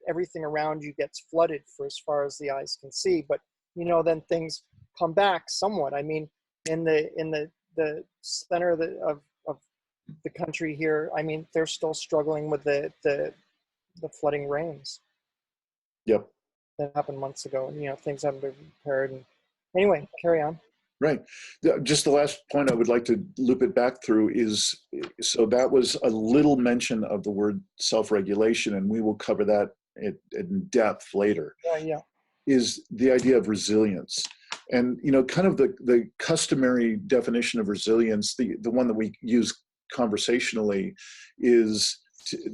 everything around you gets flooded for as far as the eyes can see. But then things come back somewhat. I mean, in the center of the country here, I mean, they're still struggling with the flooding rains yep. that happened months ago, and things haven't been repaired. And anyway, carry on. Right. Just the last point I would like to loop it back through is, so that was a little mention of the word self-regulation, and we will cover that in depth later, Yeah. is the idea of resilience. And, kind of the customary definition of resilience, the one that we use conversationally, is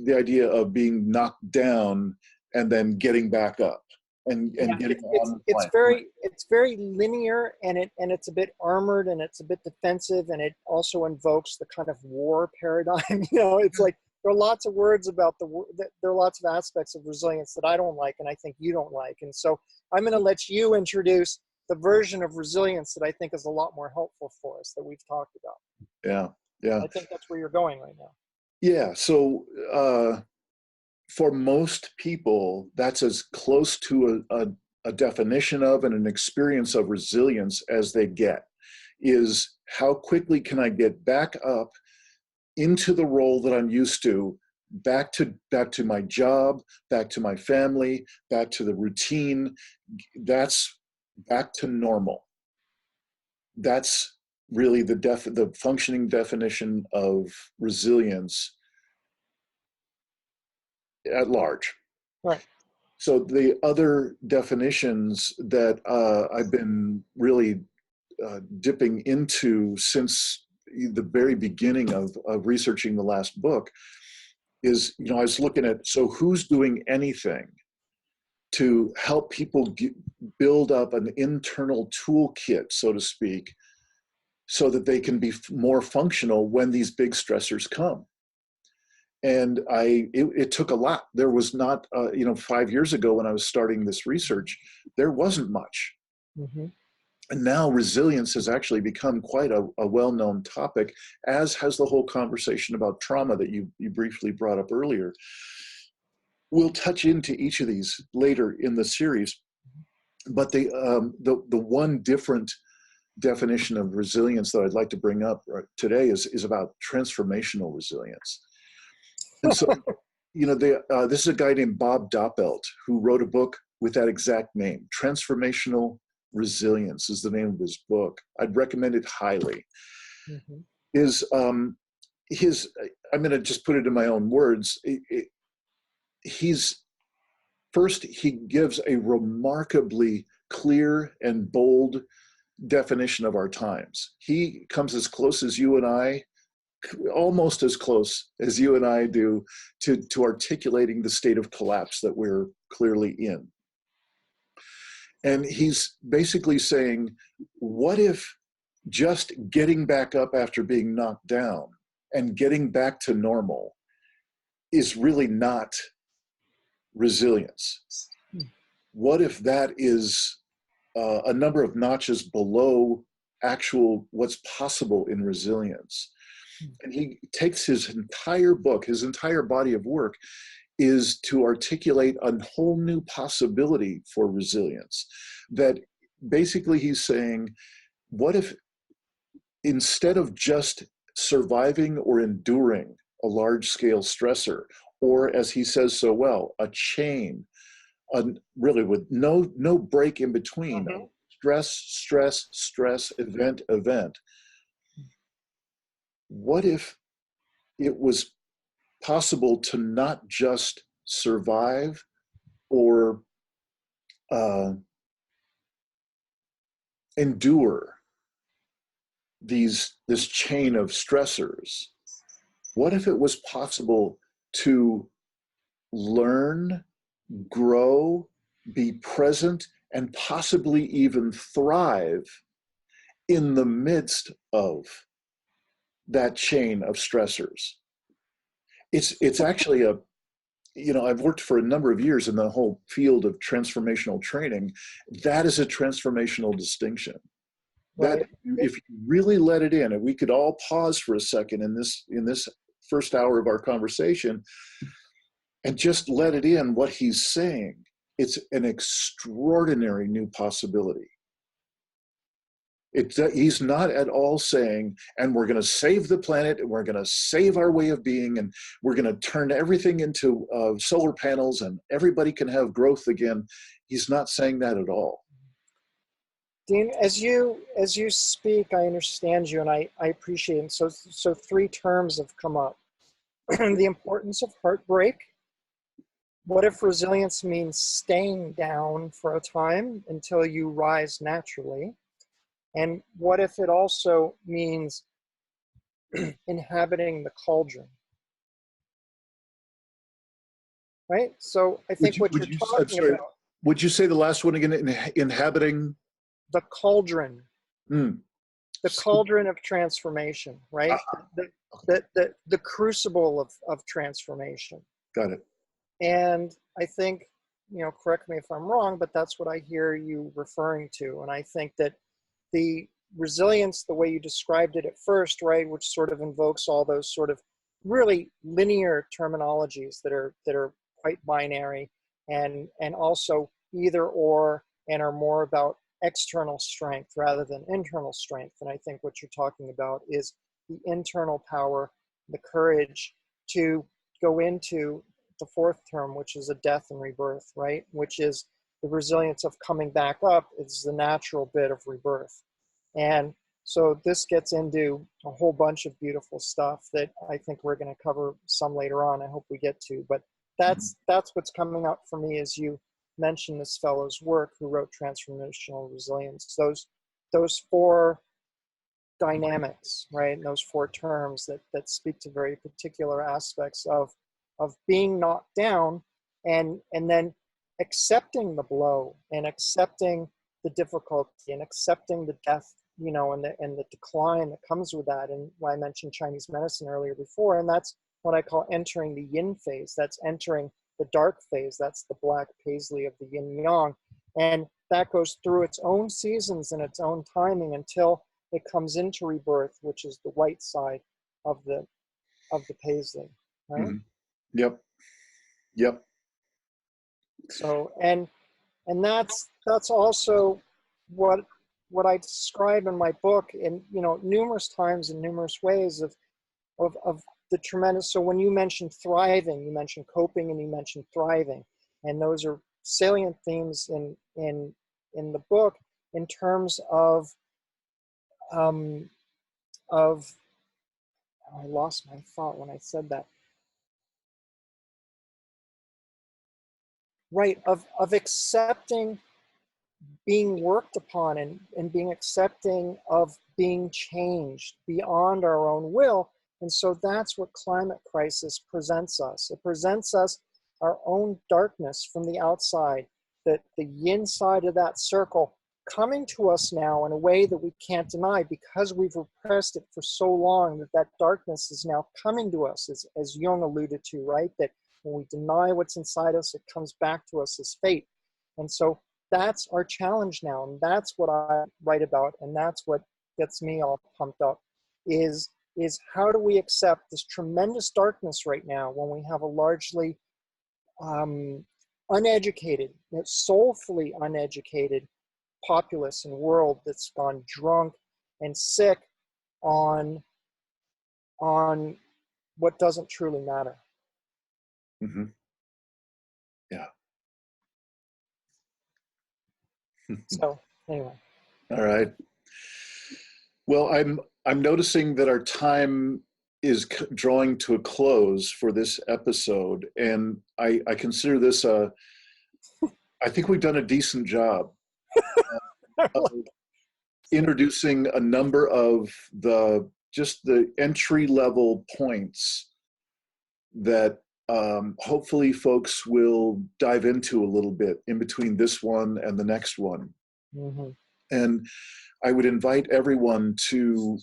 the idea of being knocked down and then getting back up and Yeah, getting it's on the it's plan. very linear, and it's a bit armored, and it's a bit defensive, and it also invokes the kind of war paradigm. It's like there are lots of words about there are lots of aspects of resilience that I don't like, and I think you don't like, and so I'm going to let you introduce the version of resilience that I think is a lot more helpful for us that we've talked about. Yeah. I think that's where you're going right now. Yeah. So for most people, that's as close to a definition of and an experience of resilience as they get, is how quickly can I get back up into the role that I'm used to, back to my job, back to my family, back to the routine. That's back to normal. That's really the functioning definition of resilience at large. Right. So the other definitions that I've been really dipping into since the very beginning of researching the last book is, I was looking at, so who's doing anything to help people build up an internal toolkit, so to speak, so that they can be more functional when these big stressors come. And it took a lot. There was not, 5 years ago when I was starting this research, there wasn't much. Mm-hmm. And now resilience has actually become quite a well-known topic, as has the whole conversation about trauma that you briefly brought up earlier. We'll touch into each of these later in the series, but the one different definition of resilience that I'd like to bring up today is about transformational resilience. And so, this is a guy named Bob Doppelt who wrote a book with that exact name. Transformational Resilience is the name of his book. I'd recommend it highly. Mm-hmm. I'm going to just put it in my own words. He gives a remarkably clear and bold definition of our times. He comes as close as you and I, almost as close as you and I do to articulating the state of collapse that we're clearly in. And he's basically saying, what if just getting back up after being knocked down and getting back to normal is really not resilience? What if that is a number of notches below actual what's possible in resilience? And he takes his entire book, his entire body of work, is to articulate a whole new possibility for resilience. That basically he's saying, what if instead of just surviving or enduring a large-scale stressor, or as he says so well, a chain, really with no break in between, mm-hmm. stress, event. What if it was possible to not just survive or endure this chain of stressors? What if it was possible to learn, grow, be present, and possibly even thrive in the midst of that chain of stressors? It's actually I've worked for a number of years in the whole field of transformational training. That is a transformational distinction. Right. That if you really let it in, and we could all pause for a second in this first hour of our conversation and just let it in, what he's saying, it's an extraordinary new possibility. He's not at all saying, and we're going to save the planet, and we're going to save our way of being, and we're going to turn everything into solar panels, and everybody can have growth again. He's not saying that at all. Dean, as you speak, I understand you, and I appreciate it. So three terms have come up. The importance of heartbreak. What if resilience means staying down for a time until you rise naturally? And what if it also means inhabiting the cauldron? Right? So I think what you're talking about. Would you say the last one again, inhabiting? The cauldron. The cauldron of transformation, right? The crucible of transformation. Got it. And I think, correct me if I'm wrong, but that's what I hear you referring to. And I think that the resilience, the way you described it at first, right, which sort of invokes all those sort of really linear terminologies that are quite binary and also either or, and are more about external strength rather than internal strength. And I think what you're talking about is the internal power, the courage to go into the fourth term, which is a death and rebirth, right? Which is the resilience of coming back up. It's the natural bit of rebirth. And so this gets into a whole bunch of beautiful stuff that I think we're going to cover some later on. I hope we get to, but that's what's coming up for me as you mentioned this fellow's work who wrote Transformational Resilience. Those four dynamics, right? And those four terms that speak to very particular aspects of being knocked down and then accepting the blow and accepting the difficulty and accepting the death, and the decline that comes with that. And why I mentioned Chinese medicine earlier before, and that's what I call entering the yin phase. That's entering the dark phase. That's the black paisley of the yin yang. And that goes through its own seasons and its own timing until it comes into rebirth, which is the white side of the paisley, right? Mhm. Yep. Yep. So and that's also what I describe in my book in, you know, numerous times in numerous ways of the tremendous. So when you mentioned thriving, you mentioned coping and you mentioned thriving, and those are salient themes in the book in terms of I lost my thought when I said that. Right, of accepting being worked upon and being accepting of being changed beyond our own will. And so that's what climate crisis presents us. It presents us our own darkness from the outside, that the yin side of that circle coming to us now in a way that we can't deny because we've repressed it for so long, that darkness is now coming to us, as Jung alluded to, right? That when we deny what's inside us, it comes back to us as fate. And so that's our challenge now, and that's what I write about, and that's what gets me all pumped up, is how do we accept this tremendous darkness right now when we have a largely uneducated, soulfully uneducated populace and world that's gone drunk and sick on what doesn't truly matter. Mm-hmm. Yeah. So anyway. All right. Well, I'm noticing that our time is drawing to a close for this episode, and I consider this I think we've done a decent job of introducing a number of the entry level points that hopefully folks will dive into a little bit in between this one and the next one. Mm-hmm. And I would invite everyone to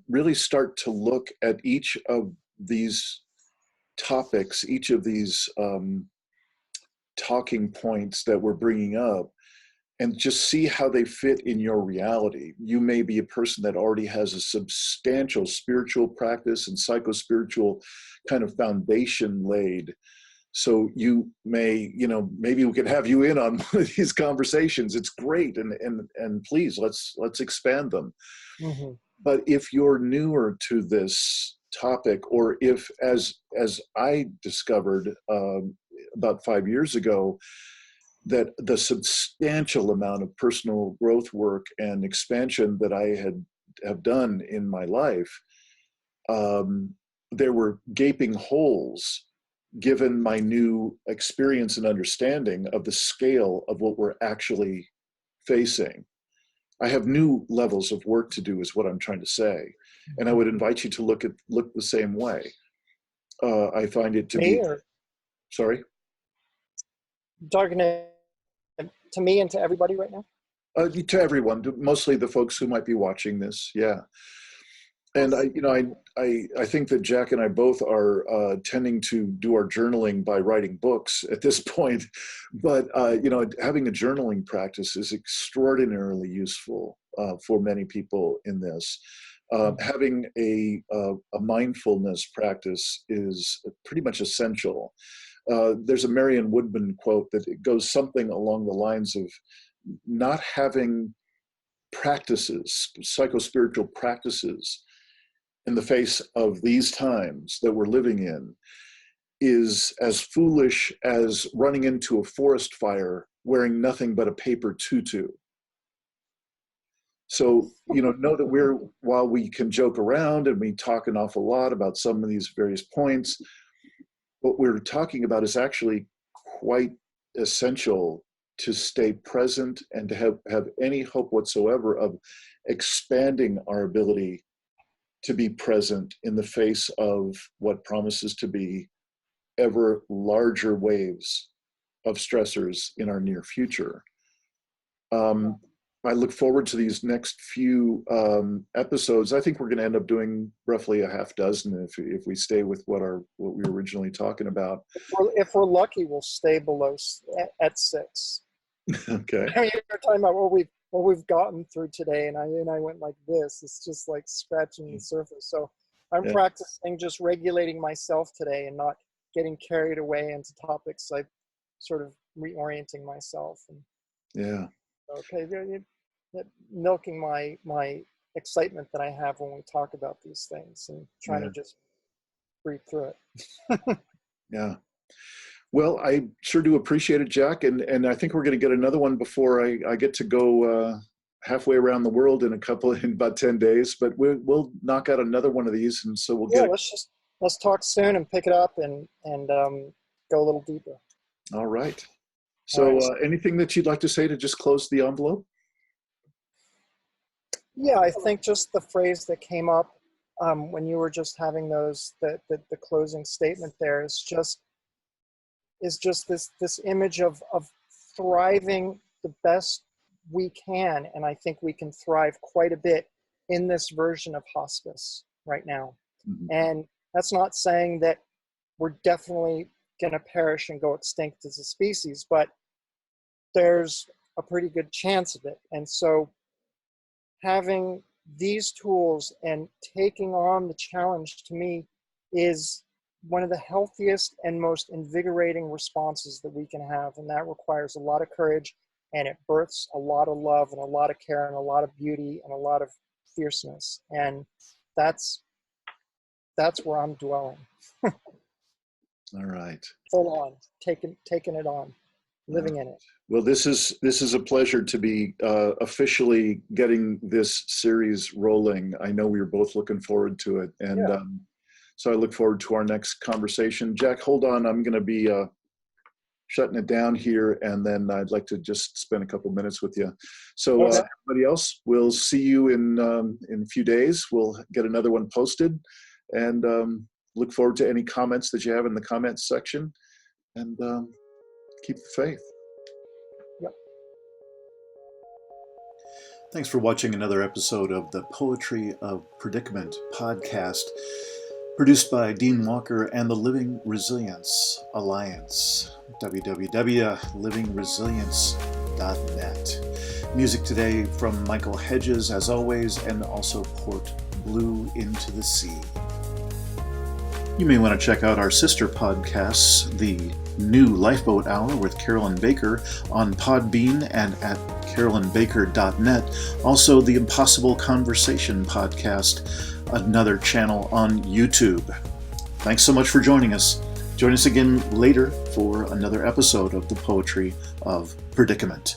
really start to look at each of these topics, each of these talking points that we're bringing up, and just see how they fit in your reality. You may be a person that already has a substantial spiritual practice and psychospiritual kind of foundation laid. So you may, you know, maybe we could have you in on one of these conversations. It's great, and please let's expand them. Mm-hmm. But if you're newer to this topic, or if, as I discovered about 5 years ago, that the substantial amount of personal growth work and expansion that I have done in my life, there were gaping holes given my new experience and understanding of the scale of what we're actually facing. I have new levels of work to do, is what I'm trying to say. And I would invite you to look the same way. I find it to be, sorry? Talking to me and to everybody right now? To everyone, mostly the folks who might be watching this, yeah. And I think that Jack and I both are tending to do our journaling by writing books at this point, but having a journaling practice is extraordinarily useful for many people in this. Having a mindfulness practice is pretty much essential. There's a Marion Woodman quote that it goes something along the lines of not having practices, psychospiritual practices, in the face of these times that we're living in is as foolish as running into a forest fire wearing nothing but a paper tutu. So, know that while we can joke around and we talk an awful lot about some of these various points, what we're talking about is actually quite essential to stay present and to have any hope whatsoever of expanding our ability to be present in the face of what promises to be ever larger waves of stressors in our near future. I look forward to these next few episodes. I think we're going to end up doing roughly a half dozen if we stay with what we were originally talking about. If we're lucky, we'll stay below at 6. Okay. I mean, you're talking about what we've gotten through today, and I went like this. It's just like scratching the surface. So I'm Yeah. practicing just regulating myself today and not getting carried away into topics. Like sort of reorienting myself and Yeah. okay, milking my excitement that I have when we talk about these things and trying Yeah. to just breathe through it. Yeah. Well, I sure do appreciate it, Jack, and I think we're going to get another one before I get to go halfway around the world in about 10 days. But we'll knock out another one of these, and so we'll Yeah, get it. let's talk soon and pick it up and go a little deeper. All right. All So, right. anything that you'd like to say to just close the envelope? Yeah, I think just the phrase that came up when you were just having the closing statement there is just this image of thriving the best we can, and I think we can thrive quite a bit in this version of hospice right now. Mhm. And that's not saying that we're definitely going to perish and go extinct as a species, but there's a pretty good chance of it. And so having these tools and taking on the challenge to me is one of the healthiest and most invigorating responses that we can have. And that requires a lot of courage, and it births a lot of love and a lot of care and a lot of beauty and a lot of fierceness. And that's where I'm dwelling. All right. Full on, taking it on, All right. living in it. Well, this is a pleasure to be officially getting this series rolling. I know we were both looking forward to it, and Yeah. so I look forward to our next conversation. Jack, hold on. I'm going to be shutting it down here, and then I'd like to just spend a couple minutes with you. So, Okay. everybody else, we'll see you in a few days. We'll get another one posted, and look forward to any comments that you have in the comments section, and keep the faith. Yep. Thanks for watching another episode of the Poetry of Predicament podcast, produced by Dean Walker and the Living Resilience Alliance, www.livingresilience.net. Music today from Michael Hedges, as always, and also Port Blue Into the Sea. You may want to check out our sister podcasts, the New Lifeboat Hour with Carolyn Baker on Podbean and at carolynbaker.net. Also, the Impossible Conversation podcast, another channel on YouTube. Thanks so much for joining us. Join us again later for another episode of the Poetry of Predicament.